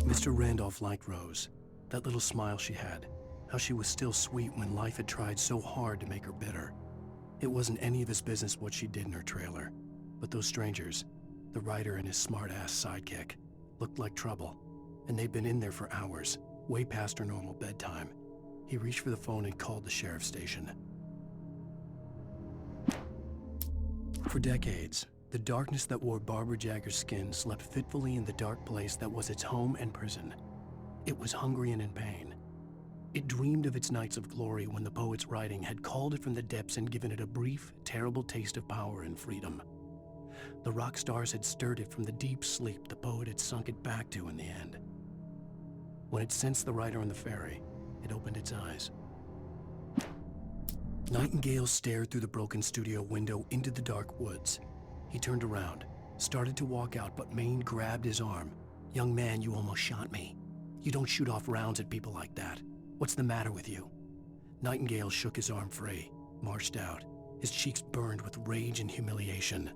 Mr. Randolph liked Rose, that little smile she had, how she was still sweet when life had tried so hard to make her bitter. It wasn't any of his business what she did in her trailer, but those strangers, the writer and his smart-ass sidekick, looked like trouble, and they'd been in there for hours, way past her normal bedtime. He reached for the phone and called the sheriff's station. For decades, the darkness that wore Barbara Jagger's skin slept fitfully in the dark place that was its home and prison. It was hungry and in pain. It dreamed of its nights of glory when the poet's writing had called it from the depths and given it a brief, terrible taste of power and freedom. The rock stars had stirred it from the deep sleep the poet had sunk it back to in the end. When it sensed the writer on the ferry, it opened its eyes. Nightingale stared through the broken studio window into the dark woods. He turned around, started to walk out, but Maine grabbed his arm. "Young man, you almost shot me. You don't shoot off rounds at people like that. What's the matter with you?" Nightingale shook his arm free, marched out. His cheeks burned with rage and humiliation.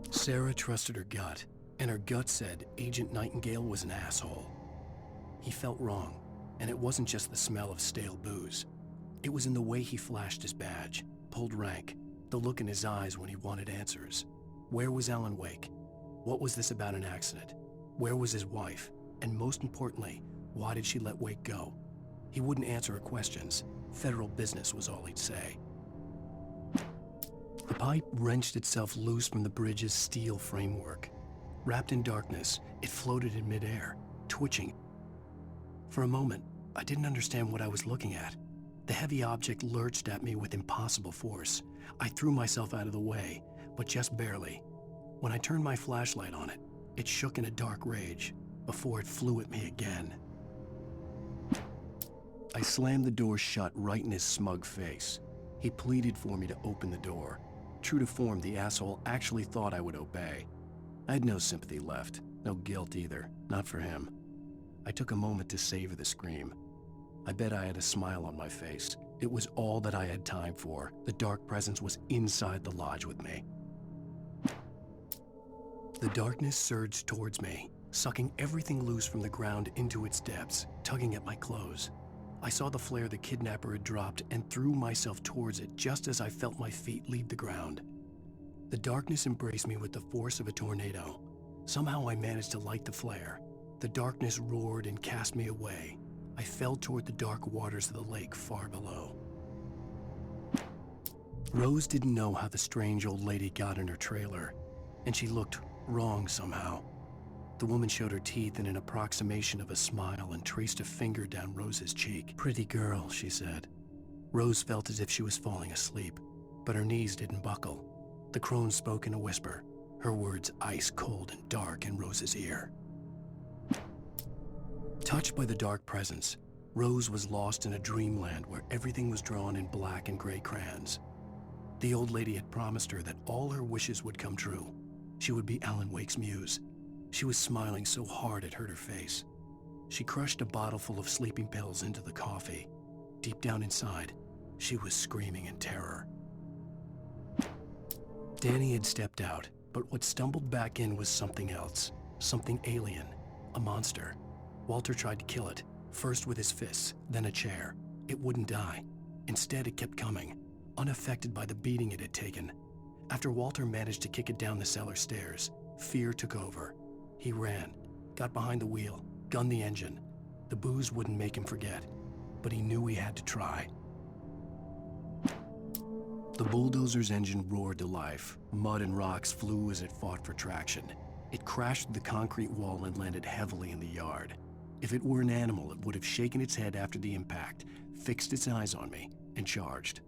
Sarah trusted her gut, and her gut said Agent Nightingale was an asshole. He felt wrong, and it wasn't just the smell of stale booze. It was in the way he flashed his badge, pulled rank, the look in his eyes when he wanted answers. Where was Alan Wake? What was this about an accident? Where was his wife? And most importantly, why did she let Wake go? He wouldn't answer her questions. Federal business was all he'd say. The pipe wrenched itself loose from the bridge's steel framework. Wrapped in darkness, it floated in midair, twitching. For a moment, I didn't understand what I was looking at. The heavy object lurched at me with impossible force. I threw myself out of the way, but just barely. When I turned my flashlight on it, it shook in a dark rage before it flew at me again. I slammed the door shut right in his smug face. He pleaded for me to open the door. True to form, the asshole actually thought I would obey. I had no sympathy left, no guilt either, not for him. I took a moment to savor the scream. I bet I had a smile on my face. It was all that I had time for. The dark presence was inside the lodge with me. The darkness surged towards me, sucking everything loose from the ground into its depths, tugging at my clothes. I saw the flare the kidnapper had dropped and threw myself towards it just as I felt my feet leave the ground. The darkness embraced me with the force of a tornado. Somehow I managed to light the flare. The darkness roared and cast me away. I fell toward the dark waters of the lake far below. Rose didn't know how the strange old lady got in her trailer, and she looked wrong somehow. The woman showed her teeth in an approximation of a smile and traced a finger down Rose's cheek. "Pretty girl," she said. Rose felt as if she was falling asleep, but her knees didn't buckle. The crone spoke in a whisper, her words ice cold and dark in Rose's ear. Touched by the dark presence, Rose was lost in a dreamland where everything was drawn in black and gray crayons. The old lady had promised her that all her wishes would come true. She would be Alan Wake's muse. She was smiling so hard it hurt her face. She crushed a bottle full of sleeping pills into the coffee. Deep down inside, she was screaming in terror. Danny had stepped out, but what stumbled back in was something else, something alien, a monster. Walter tried to kill it, first with his fists, then a chair. It wouldn't die. Instead, it kept coming, unaffected by the beating it had taken. After Walter managed to kick it down the cellar stairs, fear took over. He ran, got behind the wheel, gunned the engine. The booze wouldn't make him forget, but he knew he had to try. The bulldozer's engine roared to life. Mud and rocks flew as it fought for traction. It crashed through the concrete wall and landed heavily in the yard. If it were an animal, it would have shaken its head after the impact, fixed its eyes on me, and charged.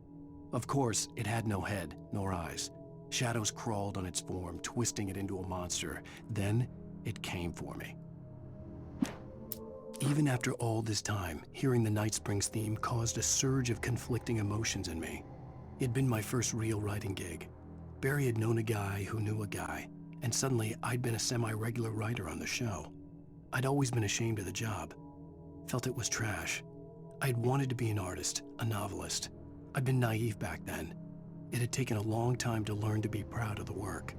Of course, it had no head, nor eyes. Shadows crawled on its form, twisting it into a monster. Then, it came for me. Even after all this time, hearing the Night Springs theme caused a surge of conflicting emotions in me. It'd been my first real writing gig. Barry had known a guy who knew a guy, and suddenly I'd been a semi-regular writer on the show. I'd always been ashamed of the job. Felt it was trash. I'd wanted to be an artist, a novelist. I'd been naive back then. It had taken a long time to learn to be proud of the work.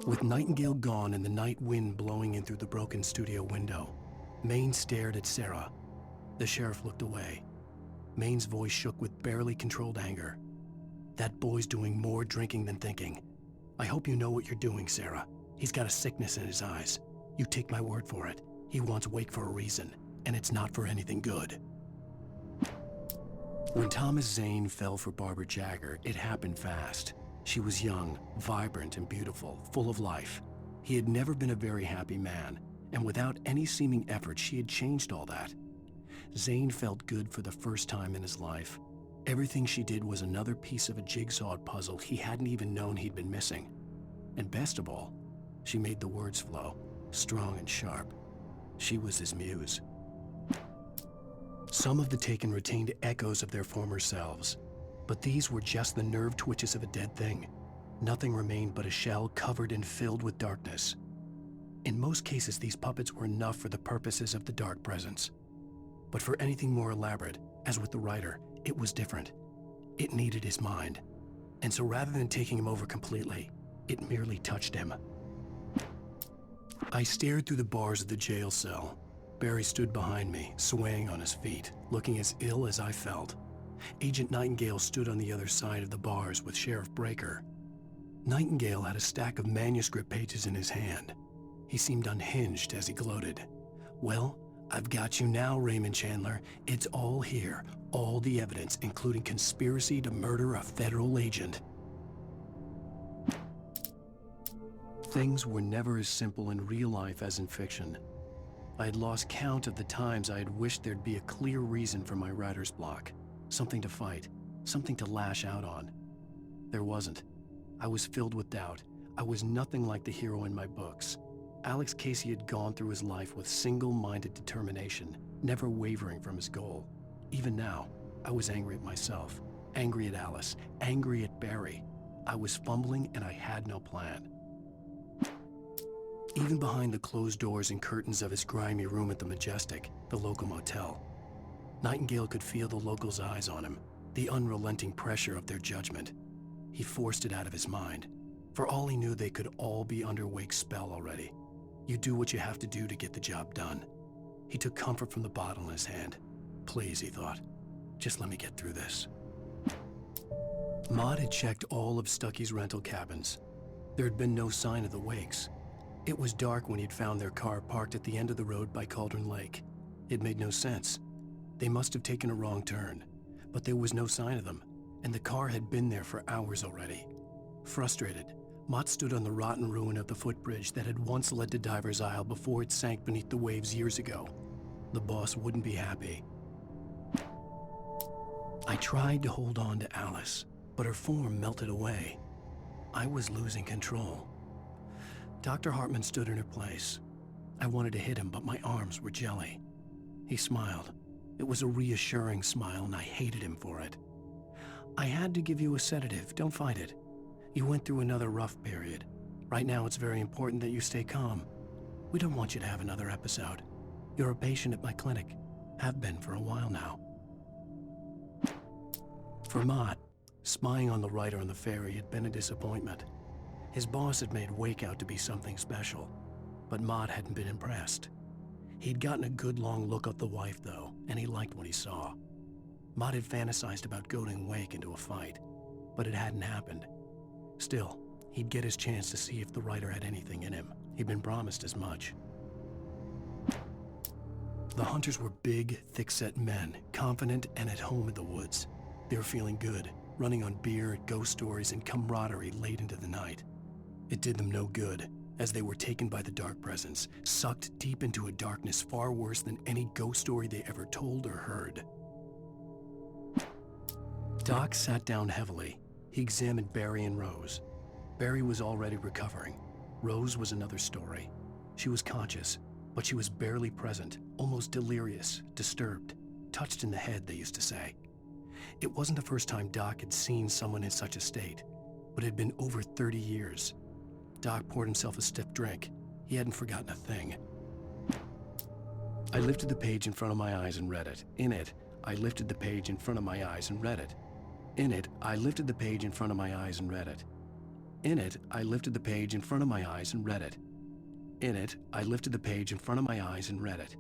With Nightingale gone and the night wind blowing in through the broken studio window, Maine stared at Sarah. The sheriff looked away. Maine's voice shook with barely controlled anger. "That boy's doing more drinking than thinking. I hope you know what you're doing, Sarah. He's got a sickness in his eyes. You take my word for it. He wants Wake for a reason, and it's not for anything good." When Thomas Zane fell for Barbara Jagger, it happened fast. She was young, vibrant, and beautiful, full of life. He had never been a very happy man, and without any seeming effort, she had changed all that. Zane felt good for the first time in his life. Everything she did was another piece of a jigsaw puzzle he hadn't even known he'd been missing. And best of all, she made the words flow, strong and sharp. She was his muse. Some of the taken retained echoes of their former selves, but these were just the nerve twitches of a dead thing. Nothing remained but a shell covered and filled with darkness. In most cases, these puppets were enough for the purposes of the dark presence. But for anything more elaborate, as with the writer, it was different. It needed his mind. And so rather than taking him over completely, it merely touched him. I stared through the bars of the jail cell. Barry stood behind me, swaying on his feet, looking as ill as I felt. Agent Nightingale stood on the other side of the bars with Sheriff Breaker. Nightingale had a stack of manuscript pages in his hand. He seemed unhinged as he gloated. "Well, I've got you now, Raymond Chandler. It's all here, all the evidence, including conspiracy to murder a federal agent." Things were never as simple in real life as in fiction. I had lost count of the times I had wished there'd be a clear reason for my writer's block. Something to fight, something to lash out on. There wasn't. I was filled with doubt. I was nothing like the hero in my books. Alex Casey had gone through his life with single-minded determination, never wavering from his goal. Even now, I was angry at myself, angry at Alice, angry at Barry. I was fumbling and I had no plan. Even behind the closed doors and curtains of his grimy room at the Majestic, the local motel, Nightingale could feel the locals' eyes on him, the unrelenting pressure of their judgment. He forced it out of his mind. For all he knew, they could all be under Wake's spell already. You do what you have to do to get the job done. He took comfort from the bottle in his hand. Please, he thought, just let me get through this. Maud had checked all of Stuckey's rental cabins. There had been no sign of the Wakes. It was dark when he'd found their car parked at the end of the road by Cauldron Lake. It made no sense. They must have taken a wrong turn, but there was no sign of them, and the car had been there for hours already. Frustrated, Mott stood on the rotten ruin of the footbridge that had once led to Diver's Isle before it sank beneath the waves years ago. The boss wouldn't be happy. I tried to hold on to Alice, but her form melted away. I was losing control. Dr. Hartman stood in her place. I wanted to hit him, but my arms were jelly. He smiled. It was a reassuring smile, and I hated him for it. "I had to give you a sedative. Don't fight it. You went through another rough period. Right now, it's very important that you stay calm. We don't want you to have another episode. You're a patient at my clinic. Have been for a while now." For Mott, spying on the writer on the ferry had been a disappointment. His boss had made Wake out to be something special, but Mott hadn't been impressed. He'd gotten a good long look at the wife, though, and he liked what he saw. Mott had fantasized about goading Wake into a fight, but it hadn't happened. Still, he'd get his chance to see if the writer had anything in him. He'd been promised as much. The hunters were big, thick-set men, confident and at home in the woods. They were feeling good, running on beer, ghost stories, and camaraderie late into the night. It did them no good, as they were taken by the dark presence, sucked deep into a darkness far worse than any ghost story they ever told or heard. Doc sat down heavily. He examined Barry and Rose. Barry was already recovering. Rose was another story. She was conscious, but she was barely present, almost delirious, disturbed, touched in the head, they used to say. It wasn't the first time Doc had seen someone in such a state, but it had been over 30 years. Doc poured himself a stiff drink. He hadn't forgotten a thing. I lifted the page in front of my eyes and read it. In it, I lifted the page in front of my eyes and read it. In it, I lifted the page in front of my eyes and read it. In it, I lifted the page in front of my eyes and read it. In it, I lifted the page in front of my eyes and read it.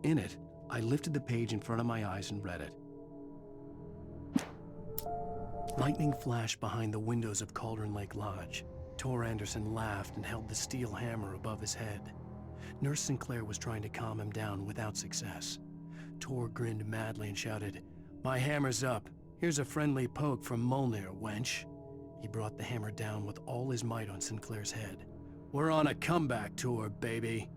In it, I lifted the page in front of my eyes and read it. Lightning flashed behind the windows of Cauldron Lake Lodge. Tor Anderson laughed and held the steel hammer above his head. Nurse Sinclair was trying to calm him down without success. Tor grinned madly and shouted, "My hammer's up. Here's a friendly poke from Molnir, wench." He brought the hammer down with all his might on Sinclair's head. "We're on a comeback tour, baby."